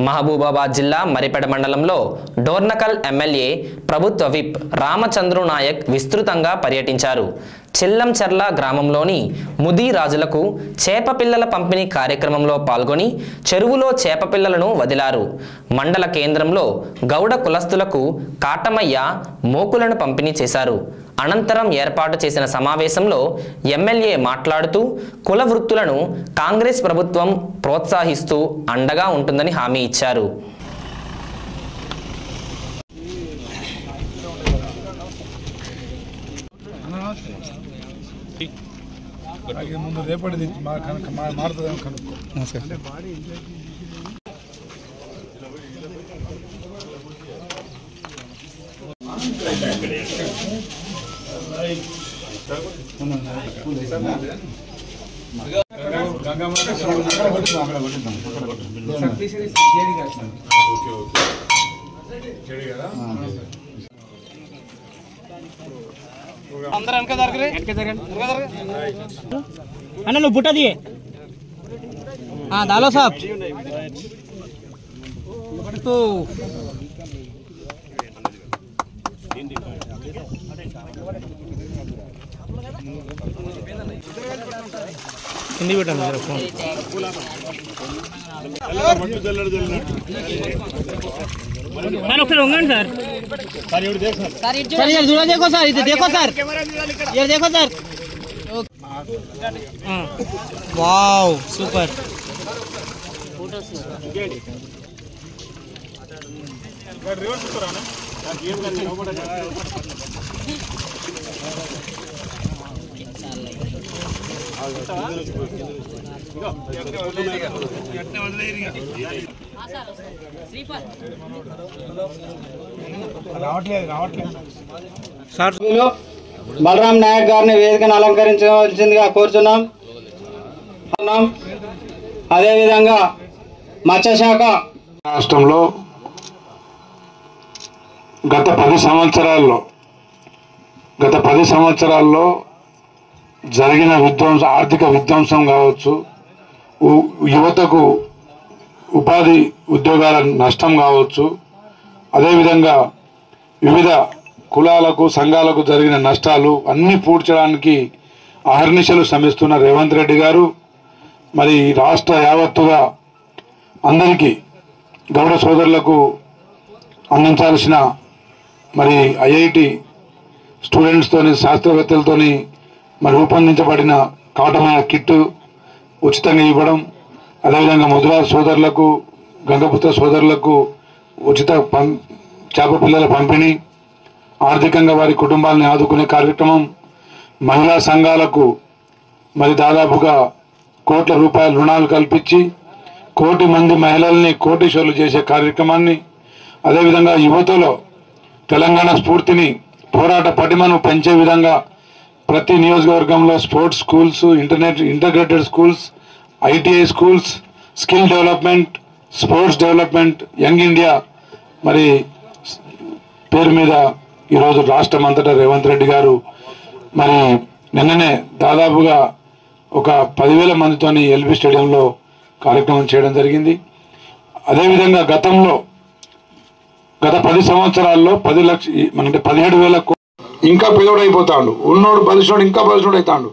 మహబూబాబాద్ జిల్లా మరిపెడ మండలంలో డోర్నకల్ ఎమ్మెల్యే ప్రభుత్వ విప్ రామచంద్రు నాయక్ విస్తృతంగా పర్యటించారు. చిల్లంచెర్ల గ్రామంలోని ముది రాజులకు చేప పిల్లల పంపిణీ కార్యక్రమంలో పాల్గొని చెరువులో చేప పిల్లలను వదిలారు. మండల కేంద్రంలో గౌడ కులస్తులకు కాటమయ్య మోకులను పంపిణీ చేశారు. అనంతరం ఏర్పాటు చేసిన సమావేశంలో ఎమ్మెల్యే మాట్లాడుతూ కుల వృత్తులను కాంగ్రెస్ ప్రభుత్వం ప్రోత్సహిస్తూ అండగా ఉంటుందని హామీ ఇచ్చారు. అన్న నువ్వు బుట్ట దిగే దాలో సాబ్ హిందీ పెట్టండి సార్ ఫోన్ ఒకసారి ఉంగండి సార్ यार दूरा देखो सर इधर देखो सर यार देखो sir wow super Balaram Naik గారిని వేదికను అలంకరించవలసిందిగా కోరుచున్నాం. అదేవిధంగా మత్స్యశాఖ రాష్ట్రంలో గత 10 సంవత్సరాల్లో జరిగిన ఆర్థిక విధ్వంసం కావచ్చు, యువతకు ఉపాధి ఉద్యోగాల నష్టం కావచ్చు, అదేవిధంగా వివిధ కులాలకు సంఘాలకు జరిగిన నష్టాలు అన్నీ పూడ్చడానికి అహర్నిశలు శ్రమిస్తున్న రేవంత్ రెడ్డి గారు మరి రాష్ట్ర యావత్తుగా అందరికీ గౌడ సోదరులకు అందించాల్సిన మరి ఐఐటి స్టూడెంట్స్తోని శాస్త్రవేత్తలతోని మరి రూపొందించబడిన కాటమయ్య కిట్టు ఉచితంగా ఇవ్వడం, అదేవిధంగా ముదిరాజు సోదరులకు గంగపుత్ర సోదరులకు ఉచిత చేప పిల్లల పంపిణీ, ఆర్థికంగా వారి కుటుంబాలని ఆదుకునే కార్యక్రమం, మహిళా సంఘాలకు మరి దాదాపుగా కోట్ల రూపాయల రుణాలు కల్పించి 1 కోటి మంది మహిళల్ని కోటీశ్వరులు చేసే కార్యక్రమాన్ని, అదేవిధంగా యువతలో తెలంగాణ స్ఫూర్తిని పోరాట పటిమను పెంచే విధంగా ప్రతి నియోజకవర్గంలో sports schools, integrated schools, ITI schools, skill development, sports development, young India మరి పేరు మీద ఈరోజు రాష్ట్రం అంతటా రేవంత్ రెడ్డి గారు మరి నిన్ననే దాదాపుగా ఒక 10,000 మందితోని ఎల్బీ స్టేడియంలో కార్యక్రమం చేయడం జరిగింది. అదేవిధంగా గత 10 సంవత్సరాల్లో 17,000 ఇంకా పేదోడైపోతాడు, ఉన్నోడు బలిసినోడు ఇంకా బలిసినోడు అవుతాడు.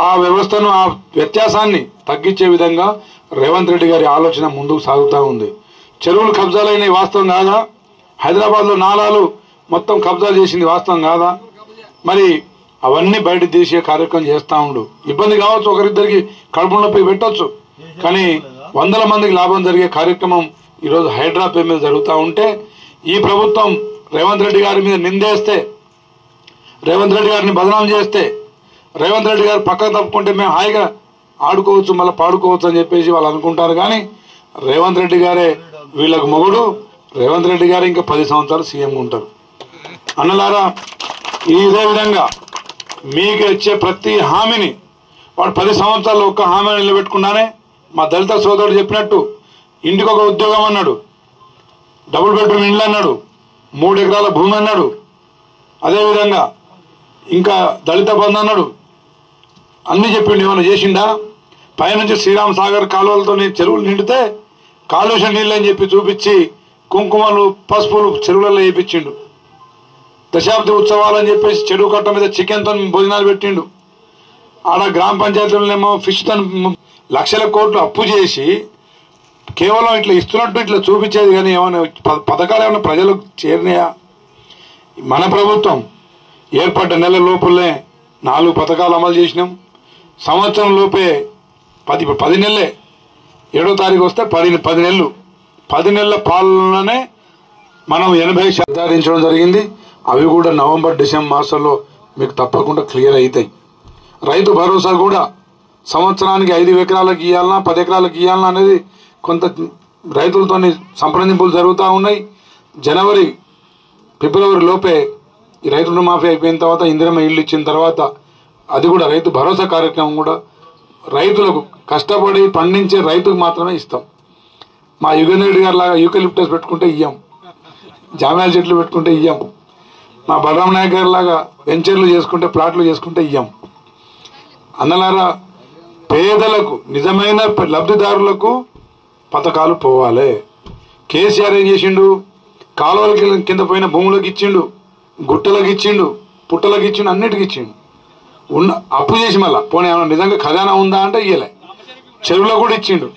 ఆ వ్యవస్థను, ఆ వ్యత్యాసాన్ని తగ్గించే విధంగా రేవంత్ రెడ్డి గారి ఆలోచన ముందుకు సాగుతూ ఉంది. చెరువులు కబ్జాలైన వాస్తవం కాదా? హైదరాబాద్లో నాలాలు మొత్తం కబ్జాలు చేసింది వాస్తవం కాదా? మరి అవన్నీ బయట తీసే కార్యక్రమం చేస్తూ ఉండు. ఇబ్బంది కావచ్చు, ఒకరిద్దరికి కడుపు నొప్పి పెట్టవచ్చు, కానీ 100 మందికి లాభం జరిగే కార్యక్రమం ఈరోజు హైడ్రా పే మీద జరుగుతూ ఉంటే ఈ ప్రభుత్వం రేవంత్ రెడ్డి గారి మీద నిందేస్తే, రేవంత్ రెడ్డి గారిని బదనాం చేస్తే, రేవంత్ రెడ్డి గారు పక్కకు తప్పుకుంటే మేము హాయిగా ఆడుకోవచ్చు, మళ్ళీ పాడుకోవచ్చు అని చెప్పేసి వాళ్ళు అనుకుంటారు. కానీ రేవంత్ రెడ్డి గారే వీళ్ళకు మొగుడు. రేవంత్ రెడ్డి గారు ఇంకా 10 సంవత్సరాలు సీఎంగా ఉంటారు. అన్నలారా, ఇదే విధంగా మీకు వచ్చే ప్రతి హామీని వాడు 10 సంవత్సరాలు ఒక్క హామీని నిలబెట్టుకున్నానే. మా దళిత సోదరుడు చెప్పినట్టు ఇంటికి ఒక ఉద్యోగం అన్నాడు, డబుల్ బెడ్రూమ్ ఇండ్లు అన్నాడు, 3 ఎకరాల భూమి అన్నాడు, అదేవిధంగా ఇంకా దళిత బంధు అన్నాడు. అన్నీ చెప్పిండు. ఏమైనా చేసిండా? పైనుంచి శ్రీరామ్ సాగర్ కాలువలతో చెరువులు నిండితే కాలుష్యం నీళ్ళు అని చెప్పి చూపించి కుంకుమలు పసుపులు చెరువులలో వేయించిండు. దశాబ్ది ఉత్సవాలని చెప్పేసి చెరువు కట్ట మీద చికెన్తో భోజనాలు పెట్టిండు. ఆడ గ్రామ పంచాయతీలనేమో ఫిష్తో లక్షల కోట్లు అప్పు చేసి కేవలం ఇట్లా ఇస్తున్నట్టు ఇట్లా చూపించేది. కానీ ఏమైనా పథకాలు ఏమైనా ప్రజలకు చేరినాయా? మన ప్రభుత్వం ఏర్పడ్డ నెల లోపులనే 4 పథకాలు అమలు చేసినాం. సంవత్సరం లోపే 10 నెలలే, 7వ తారీఖు వస్తే 10 నెలలు, 10 నెలల పాలననే మనం 80 నిర్ధారించడం జరిగింది. అవి కూడా నవంబర్ డిసెంబర్ మాసంలో మీకు తప్పకుండా క్లియర్ అవుతాయి. రైతు భరోసా కూడా సంవత్సరానికి 5 ఎకరాలకు ఇవ్వాలన్నా 10 ఎకరాలకు ఇవ్వాలన్నా అనేది కొంత రైతులతో సంప్రదింపులు జరుగుతూ ఉన్నాయి. జనవరి ఫిబ్రవరి లోపే ఈ రైతు రుణమాఫీ అయిపోయిన తర్వాత ఇందిరమ్మ ఇల్లు ఇచ్చిన తర్వాత అది కూడా రైతు భరోసా కార్యక్రమం కూడా రైతులకు కష్టపడి పండించే రైతుకు మాత్రమే ఇస్తాం. మా యుగేంద్ర రెడ్డి గారి లాగా యూకలిప్టస్ పెట్టుకుంటే ఇయ్యం, జామ్యాల చెట్లు పెట్టుకుంటే ఇయ్యం, మా బలరాం నాయక్ గారి లాగా వెంచర్లు చేసుకుంటే ప్లాట్లు చేసుకుంటే ఇయ్యం. అన్నలారా, పేదలకు నిజమైన లబ్ధిదారులకు పథకాలు పోవాలి. కేసీఆర్ ఏం చేసిండు? కాలువల కింద పోయిన భూములకు ఇచ్చిండు, గుట్టలకు ఇచ్చిండు, పుట్టలకు ఇచ్చిండు, అన్నిటికి ఇచ్చిండు. అప్పు చేసి మళ్ళా పోనీ ఏమన్నా నిజంగా ఖజానా ఉందా అంటే ఇయ్యలే. చెరువులో కూడా ఇచ్చిండు.